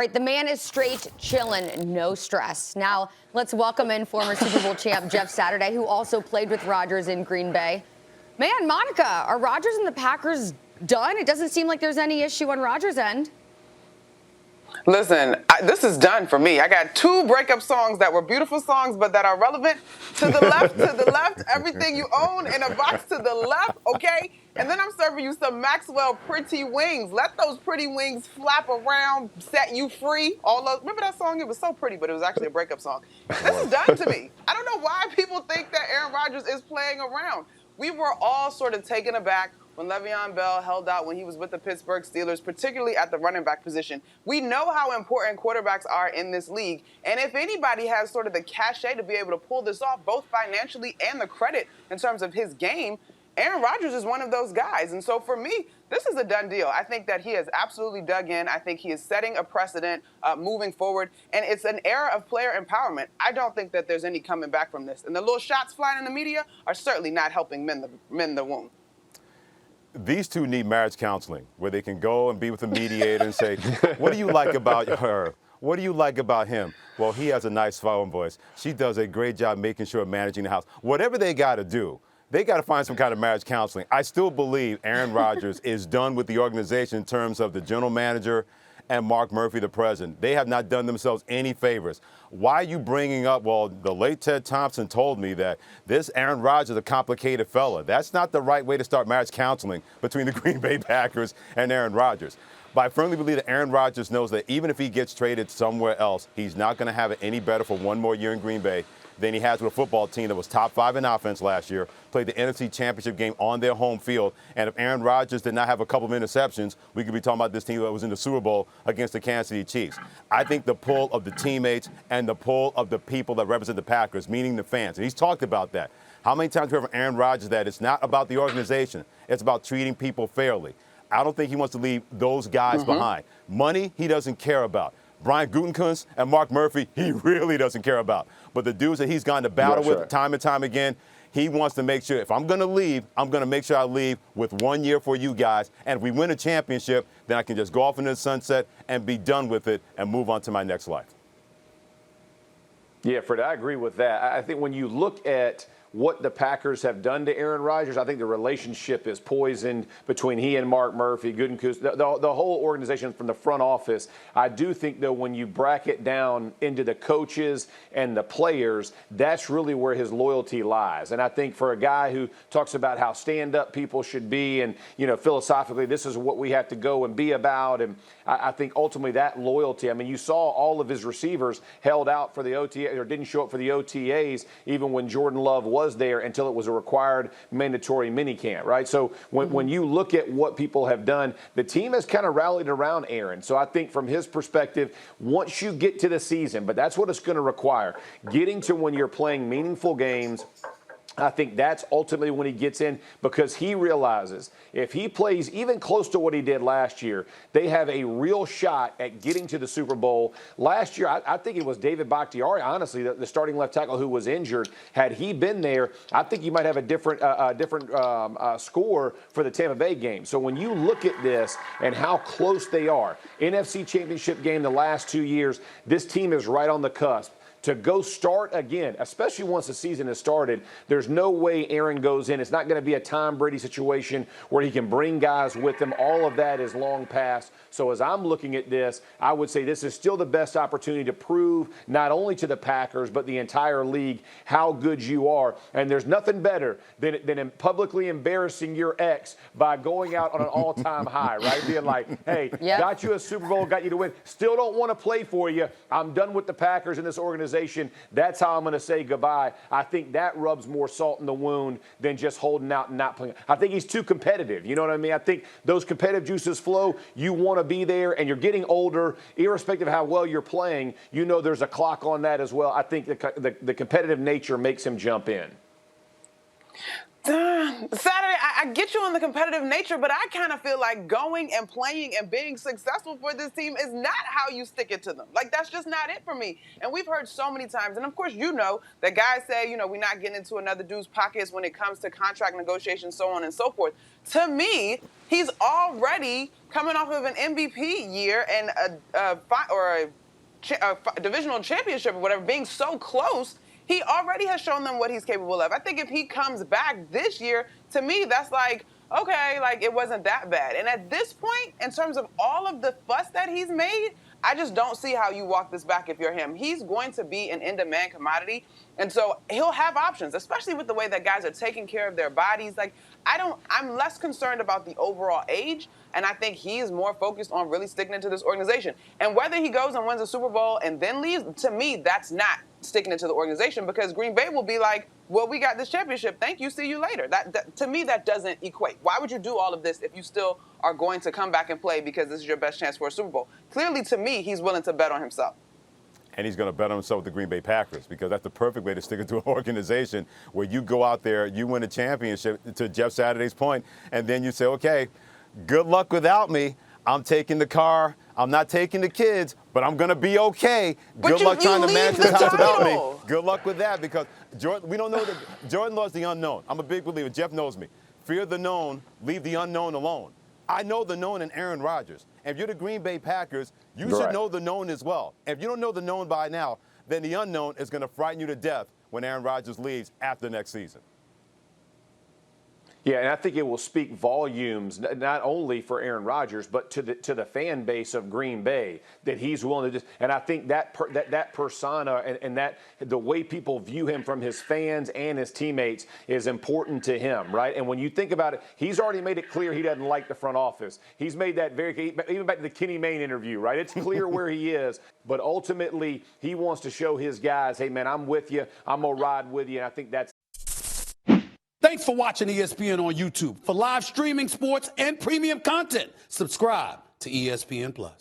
Right, the man is straight chilling, no stress. Now, let's welcome in former Super Bowl champ Jeff Saturday, who also played with Rodgers in Green Bay. Man, Monica, are Rodgers and the Packers done? It doesn't seem like there's any issue on Rodgers' end. Listen, this is done for me. I got 2 breakup songs that were beautiful songs, but that are relevant. To the left, everything you own in a box to the left, okay? And then I'm serving you some Maxwell Pretty Wings. Let those pretty wings flap around, set you free. Remember that song? It was so pretty, but it was actually a breakup song. This is done to me. I don't know why people think that Aaron Rodgers is playing around. We were all sort of taken aback when Le'Veon Bell held out when he was with the Pittsburgh Steelers, particularly at the running back position. We know how important quarterbacks are in this league, and if anybody has sort of the cachet to be able to pull this off, both financially and the credit in terms of his game, Aaron Rodgers is one of those guys. And so for me, this is a done deal. I think that he has absolutely dug in. I think he is setting a precedent moving forward, and it's an era of player empowerment. I don't think that there's any coming back from this. And the little shots flying in the media are certainly not helping mend the wound. These two need marriage counseling where they can go and be with a mediator and say, what do you like about her? What do you like about him? Well, he has a nice phone voice. She does a great job making sure managing the house. Whatever they got to do, they got to find some kind of marriage counseling. I still believe Aaron Rodgers is done with the organization in terms of the general manager and Mark Murphy, the president. They have not done themselves any favors. Why are you bringing up, well, the late Ted Thompson told me that this Aaron Rodgers is a complicated fella. That's not the right way to start marriage counseling between the Green Bay Packers and Aaron Rodgers. But I firmly believe that Aaron Rodgers knows that even if he gets traded somewhere else, he's not going to have it any better for one more year in Green Bay than he has with a football team that was top 5 in offense last year, played the NFC Championship game on their home field. And if Aaron Rodgers did not have a couple of interceptions, we could be talking about this team that was in the Super Bowl against the Kansas City Chiefs. I think the pull of the teammates and the pull of the people that represent the Packers, meaning the fans, and he's talked about that. How many times have we heard from Aaron Rodgers that it's not about the organization, it's about treating people fairly. I don't think he wants to leave those guys behind. Money, he doesn't care about. Brian Gutekunst and Mark Murphy, he really doesn't care about. But the dudes that he's gone to battle with time and time again, he wants to make sure if I'm going to leave, I'm going to make sure I leave with 1 year for you guys. And if we win a championship, then I can just go off into the sunset and be done with it and move on to my next life. Yeah, Fred, I agree with that. I think when you look at what the Packers have done to Aaron Rodgers, I think the relationship is poisoned between he and Mark Murphy, Gutekunst, the whole organization from the front office. I do think, though, when you bracket down into the coaches and the players, that's really where his loyalty lies. And I think for a guy who talks about how stand-up people should be and, you know, philosophically, this is what we have to go and be about. And I think ultimately that loyalty, I mean, you saw all of his receivers held out for the OTA or didn't show up for the OTAs, even when Jordan Love was there until it was a required mandatory minicamp, right? So when you look at what people have done, the team has kind of rallied around Aaron. So I think from his perspective, once you get to the season, but that's what it's going to require, getting to when you're playing meaningful games, I think that's ultimately when he gets in because he realizes if he plays even close to what he did last year, they have a real shot at getting to the Super Bowl. Last year, I think it was David Bakhtiari, honestly, the starting left tackle who was injured. Had he been there, I think you might have a different score for the Tampa Bay game. So when you look at this and how close they are, NFC Championship game the last 2 years, this team is right on the cusp. To go start again, especially once the season has started, there's no way Aaron goes in. It's not going to be a Tom Brady situation where he can bring guys with him. All of that is long past. So as I'm looking at this, I would say this is still the best opportunity to prove not only to the Packers but the entire league how good you are. And there's nothing better than publicly embarrassing your ex by going out on an all-time high, right? Being like, hey, got you a Super Bowl, got you to win. Still don't want to play for you. I'm done with the Packers in this organization. That's how I'm going to say goodbye. I think that rubs more salt in the wound than just holding out and not playing. I think he's too competitive. You know what I mean? I think those competitive juices flow. You want to be there, and you're getting older. Irrespective of how well you're playing, you know there's a clock on that as well. I think the competitive nature makes him jump in. Saturday, I get you on the competitive nature, but I kind of feel like going and playing and being successful for this team is not how you stick it to them. Like, that's just not it for me. And we've heard so many times, and of course, you know, that guys say, you know, we're not getting into another dude's pockets when it comes to contract negotiations, so on and so forth. To me, he's already coming off of an MVP year and a divisional championship or whatever, being so close. He already has shown them what he's capable of. I think if he comes back this year, to me, that's like, okay, like it wasn't that bad. And at this point, in terms of all of the fuss that he's made, I just don't see how you walk this back if you're him. He's going to be an in-demand commodity. And so he'll have options, especially with the way that guys are taking care of their bodies. Like, I'm less concerned about the overall age, and I think he's more focused on really sticking into this organization. And whether he goes and wins a Super Bowl and then leaves, to me, that's not sticking into the organization, because Green Bay will be like, well, we got this championship. Thank you. See you later. That to me, that doesn't equate. Why would you do all of this if you still are going to come back and play because this is your best chance for a Super Bowl? Clearly, to me, he's willing to bet on himself. And he's going to bet on himself with the Green Bay Packers, because that's the perfect way to stick into an organization where you go out there, you win a championship, to Jeff Saturday's point, and then you say, okay, good luck without me. I'm taking the car. I'm not taking the kids, but I'm going to be okay. Good luck trying to manage this house without me. Good luck with that, because we don't know that Jordan loves the unknown. I'm a big believer. Jeff knows me. Fear the known, leave the unknown alone. I know the known in Aaron Rodgers. And if you're the Green Bay Packers, you should know the known as well. If you don't know the known by now, then the unknown is going to frighten you to death when Aaron Rodgers leaves after next season. Yeah, and I think it will speak volumes not only for Aaron Rodgers, but to the fan base of Green Bay, that he's willing to just. And I think that persona and that the way people view him from his fans and his teammates is important to him, right? And when you think about it, he's already made it clear he doesn't like the front office. He's made that very, even back to the Kenny Mayne interview, right? It's clear where he is, but ultimately he wants to show his guys, hey man, I'm with you, I'm gonna ride with you, and I think that's. Thanks for watching ESPN on YouTube. For live streaming, sports, and premium content, subscribe to ESPN+.